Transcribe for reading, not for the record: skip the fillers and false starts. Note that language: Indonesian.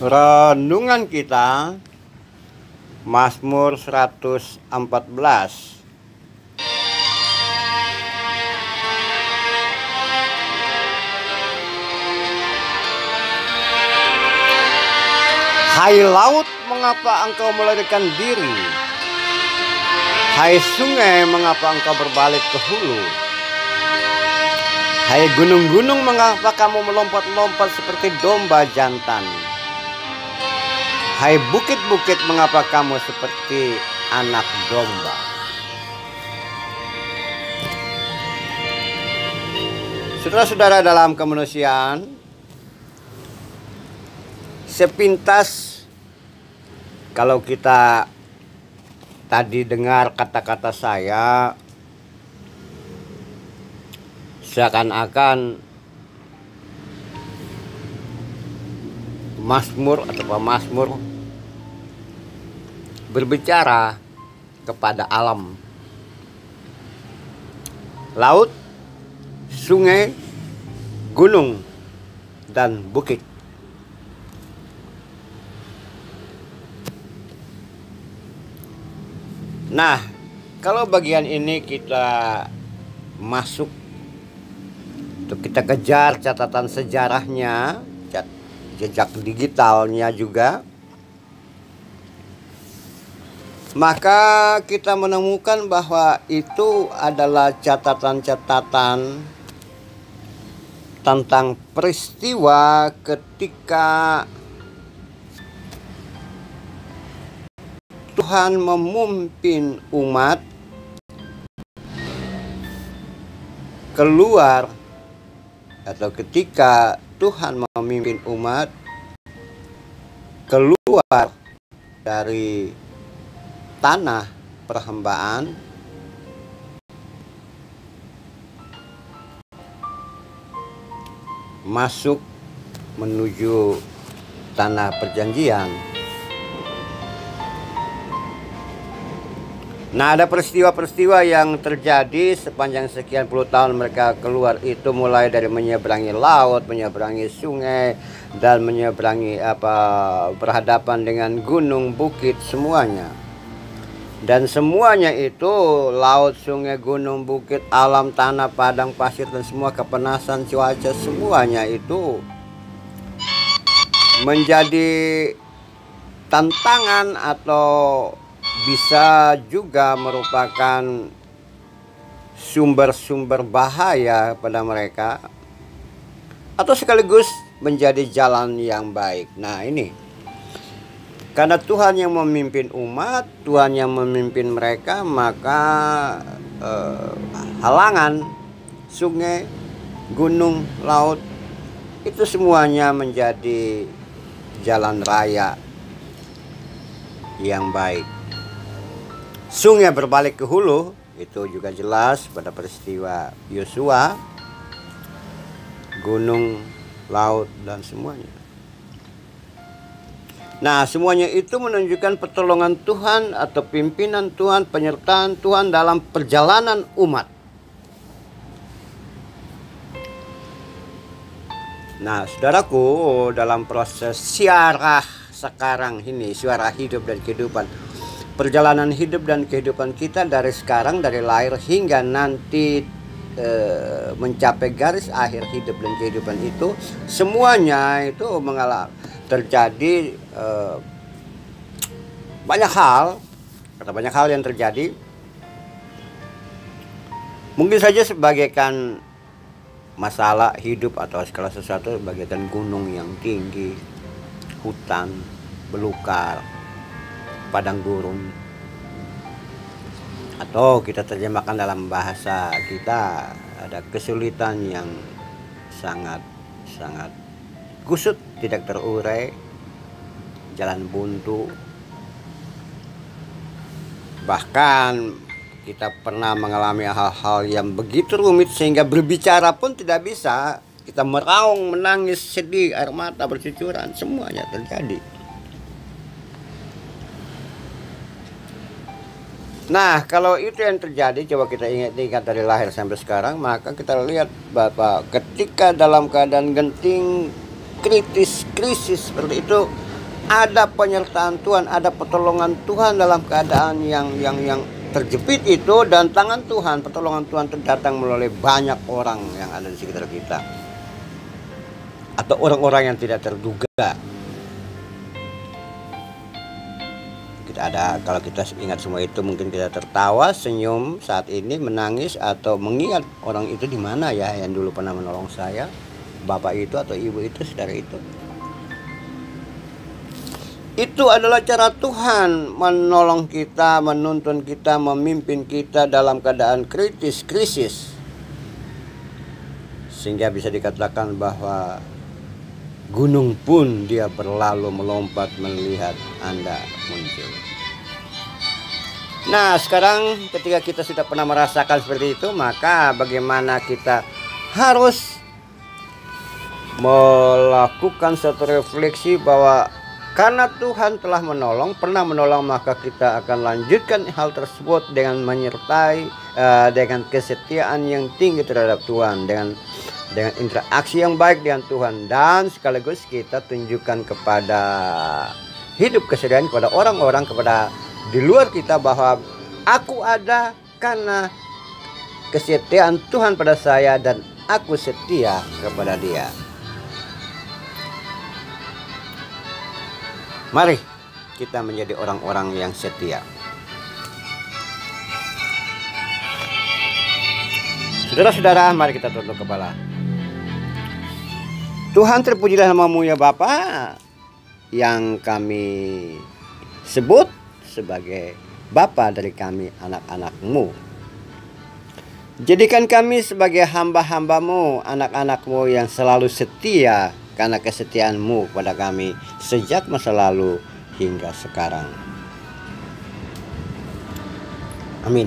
Renungan kita Mazmur 114. Hai laut, mengapa engkau melarikan diri? Hai sungai, mengapa engkau berbalik ke hulu? Hai gunung-gunung, mengapa kamu melompat-lompat seperti domba jantan? Hai bukit-bukit, mengapa kamu seperti anak domba? Saudara-saudara dalam kemanusiaan, sepintas kalau kita tadi dengar kata-kata saya, seakan-akan Mazmur atau pemazmur berbicara kepada alam, laut, sungai, gunung, dan bukit. Nah, kalau bagian ini kita masuk, untuk kita kejar catatan sejarahnya, jejak digitalnya juga, maka kita menemukan bahwa itu adalah catatan-catatan tentang peristiwa ketika Tuhan memimpin umat keluar, atau ketika Tuhan memimpin umat keluar dari tanah perhambaan masuk menuju tanah perjanjian. Nah, ada peristiwa-peristiwa yang terjadi sepanjang sekian puluh tahun mereka keluar itu, mulai dari menyeberangi laut, menyeberangi sungai, dan menyeberangi berhadapan dengan gunung, bukit, semuanya. Dan semuanya itu, laut, sungai, gunung, bukit, alam, tanah, padang, pasir, dan semua kepanasan cuaca, semuanya itu menjadi tantangan atau bisa juga merupakan sumber-sumber bahaya pada mereka, atau sekaligus menjadi jalan yang baik. Nah, ini karena Tuhan yang memimpin umat, Tuhan yang memimpin mereka, maka halangan, sungai, gunung, laut, itu semuanya menjadi jalan raya yang baik. Sungai berbalik ke hulu, itu juga jelas pada peristiwa Yosua, gunung, laut, dan semuanya. Nah, semuanya itu menunjukkan pertolongan Tuhan atau pimpinan Tuhan, penyertaan Tuhan dalam perjalanan umat. Nah, saudaraku, dalam proses siarah sekarang ini, suara hidup dan kehidupan, perjalanan hidup dan kehidupan kita dari sekarang, dari lahir hingga nanti mencapai garis akhir hidup dan kehidupan itu, semuanya itu terjadi banyak hal yang terjadi. Mungkin saja sebagaikan masalah hidup atau segala sesuatu, bagaikan gunung yang tinggi, hutan belukar, padang gurun, atau kita terjemahkan dalam bahasa kita, ada kesulitan yang sangat kusut, tidak terurai, jalan buntu. Bahkan kita pernah mengalami hal-hal yang begitu rumit sehingga berbicara pun tidak bisa. Kita meraung, menangis, sedih, air mata bercucuran, semuanya terjadi. Nah, kalau itu yang terjadi, coba kita ingat dari lahir sampai sekarang, maka kita lihat bahwa ketika dalam keadaan genting, krisis seperti itu, ada penyertaan Tuhan, ada pertolongan Tuhan dalam keadaan yang terjepit itu, dan tangan Tuhan, pertolongan Tuhan datang melalui banyak orang yang ada di sekitar kita, atau orang-orang yang tidak terduga. Kalau kita ingat semua itu, mungkin kita tertawa, senyum saat ini, menangis, atau mengingat orang itu di mana ya yang dulu pernah menolong saya, bapak itu atau ibu itu, saudara itu. Itu adalah cara Tuhan menolong kita, menuntun kita, memimpin kita dalam keadaan krisis, sehingga bisa dikatakan bahwa gunung pun dia berlalu melompat melihat Anda muncul. Nah, sekarang ketika kita sudah pernah merasakan seperti itu, maka bagaimana kita harus melakukan satu refleksi bahwa karena Tuhan telah menolong, pernah menolong, maka kita akan lanjutkan hal tersebut dengan menyertai, dengan kesetiaan yang tinggi terhadap Tuhan, dengan interaksi yang baik dengan Tuhan, dan sekaligus kita tunjukkan kepada hidup kesediaan kepada orang-orang, kepada di luar kita, bahwa aku ada karena kesetiaan Tuhan pada saya dan aku setia kepada Dia. Mari kita menjadi orang-orang yang setia. Saudara-saudara, mari kita tunduk kepala. Tuhan, terpujilah nama-Mu ya Bapa, yang kami sebut sebagai Bapa dari kami, anak-anak-Mu. Jadikan kami sebagai hamba-hamba-Mu, anak-anak-Mu yang selalu setia, karena kesetiaan-Mu kepada kami sejak masa lalu hingga sekarang. Amin.